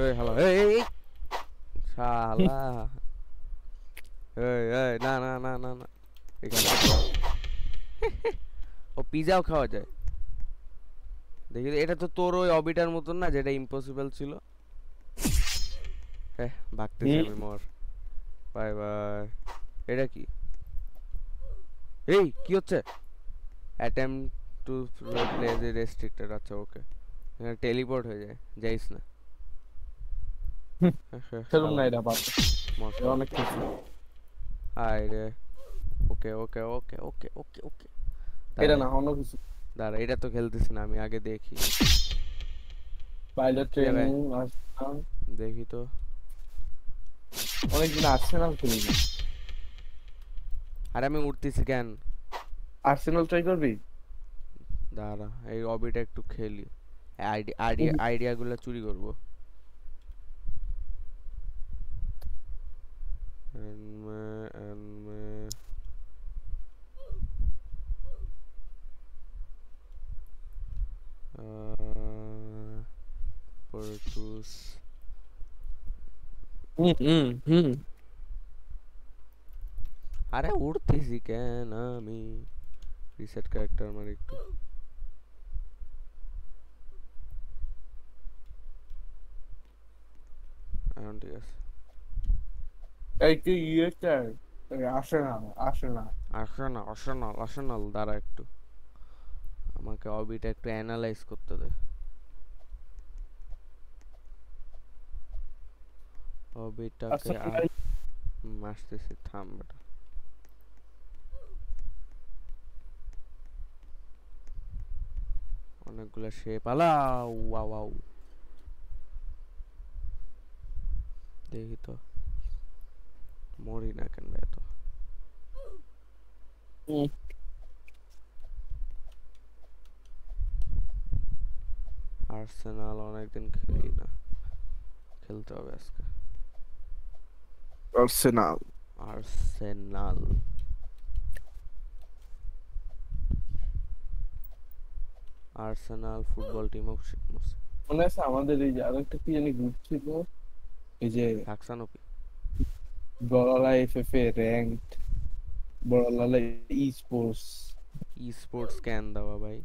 এই হালা, এই শালা, এই না না না না না, এখানে ও পিজাও খাওয়া যায়। দেখি এটা তো তোর ওই অবিটার মতন না, যেটা ইম্পসিবল ছিল। হ্যাঁ, ভাগতেছি হুম। আমি, মর। Bye bye. এটা কি? এই কি হচ্ছে? Attempt to play as a restricted. আচ্ছা ওকে, টেলিপোর্ট হয়ে যায়, যাইস না। খেলুম শালা না এটা বাদ। মর এটা শালা। অনেক কিছু। হায় রে। ওকে ওকে ওকে ওকে ওকে ওকে। এটা দাঁড়া না অন্য কিছু। দাঁড়া, এটা তো খেলতেছি না আমি, আগে দেখি। পাইলট কি জায়গায়? Training Arsenal. দেখি তো। অনেকদিন আর্সেনাল খেলি না। আরে আমি উঠতেছি কেন? আর্সেনাল ট্রাই করবি? দাঁড়া, এই অবিটা একটু খেলি। আইডিয়াগুলো চুরি করবো। এনমে এনমে পরটুস। হুম হুম হুম। আরে উঠতেছি কেন আমি? রিসেট ক্যারেক্টার মানে একটু। এখন ঠিক আছে। এই তুই ইয়েটার Arsenal Arsenal. Arsenal Arsenal Arsenal, দাঁড়া একটু, আমাকে অবিটা একটু অ্যানালাইজ করতে দে। অবিটাকে আর্সেনাল। আসতেছি, থাম বেটা। অনেকগুলো শেপ আলাউ ওয়াও ওয়াও। দেখি তো, মরি না কেন এত? হুম। আর্সেনাল অনেকদিন খেলি না, খেলতে হবে আজকে। Arsenal. Arsenal. Arsenal football team of শিটমোস। মনে আছে আমাদের এই যে আরেকটা কি জানি গ্রুপ ছিল, এই যে লাক্সানোপি। বড়লা এফএফ এ র্যাঙ্ক, বড়লা ই স্পোর্টস ই স্পোর্টস ক্যান দেওয়া ভাই।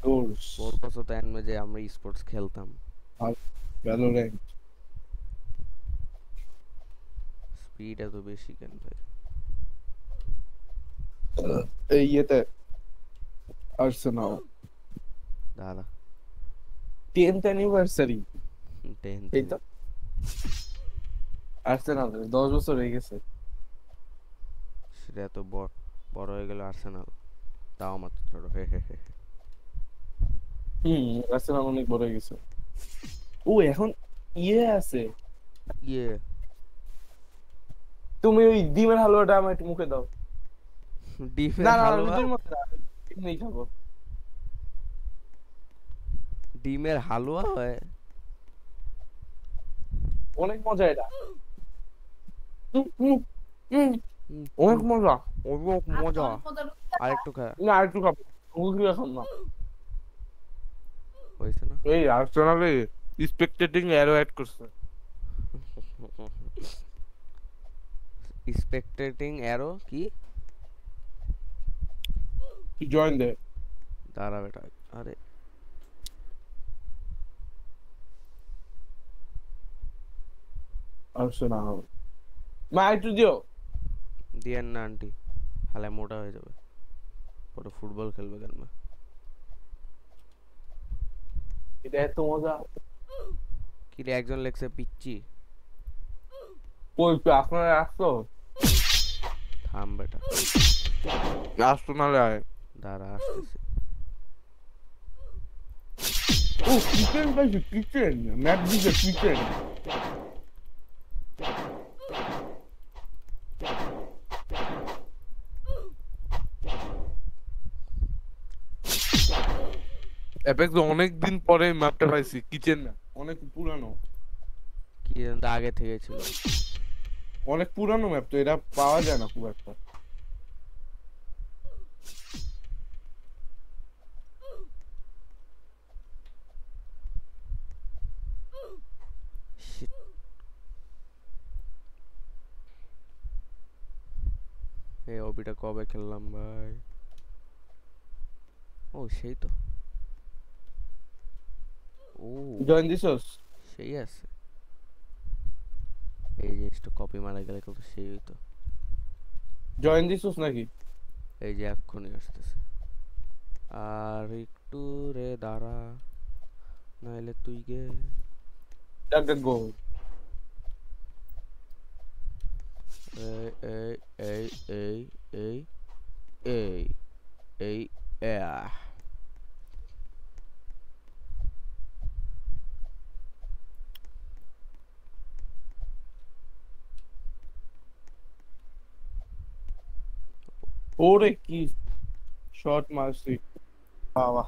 ডোরস ওর কাছে তো এনমে যে আমরা ই স্পোর্টস খেলতাম। আর ভ্যালোরেন্ট। স্পিড এত বেশি কেন ভাই? এই ইয়েতে আর্সেনাল দাঁড়া, 10th অ্যানিভার্সারি। টেন্থ এই তো আর্সেনাল 10 বছর হয়ে গেছে। সেটা এত বড় হয়ে গেল আর্সেনাল, তাও আমার তো ছোট, হে হে হে। হুম। আর্সেনাল অনেক বড় হয়ে গেছে। ও এখন ইয়ে আছে। ইয়ে, তুমি ওই ডিমের হালুয়াটা আমার একটু মুখে দাও। না ডিমের না না হালুয়া? তুমি মুখে দাও, এমনিই খাবো। ডিমের হালুয়া হয়? অনেক মজা এটা। হুম, হুম, হুম, হুম, অনেক হুম, মজা। অনেক মজা। আরেকটু খা। না আরেকটু খাবো, মুখে এখন না। হয়েছে না? এই আর্সেনালে স্পেকটেটিং অ্যারো অ্যাড করছে। স্পেকটেটিং অ্যারো কি? তুই জয়েন দে। দাঁড়া বেটা। আরে আর্সেনাল মা একটু দিও। দিয়েন না আন্টি, হালে মোটা হয়ে যাবে, পরে ফুটবল খেলবে কেন? এটা এত মজা। কি রে, একজন লেখছে পিচ্ছি। কই তো আপনারা আসছো? থাম বেটা। আর্সেনালে আয়। দাঁড়া আসতেছি। ও কিচেন পাইছি, কিচেন ম্যাপ দিছে কিচেন। অ্যাপেক্স অনেক দিন পরে ম্যাপটা পাইছি, কিচেন না অনেক পুরানো। কি জানি তো আগে থেকে ছিল। অনেক পুরানো ম্যাপ তো, এটা পাওয়া যায় না খুব একটা। এই ওবিটা কবে খেললাম ভাই? ও সেই তো। ও জয়েন দিছস? সেই আছে। এই জিনিসটা কপি মারা গেলে কিন্তু সেই হইতো। জয়েন দিছস নাকি? এই যে এক্ষুনি আসতেছে। আর একটু রে দাঁড়া, নাইলে তুই গে। ডাক ডাক গো। এই এই এই এই এই এই এই আহ। ওরে কি শট মারছি, বাবা।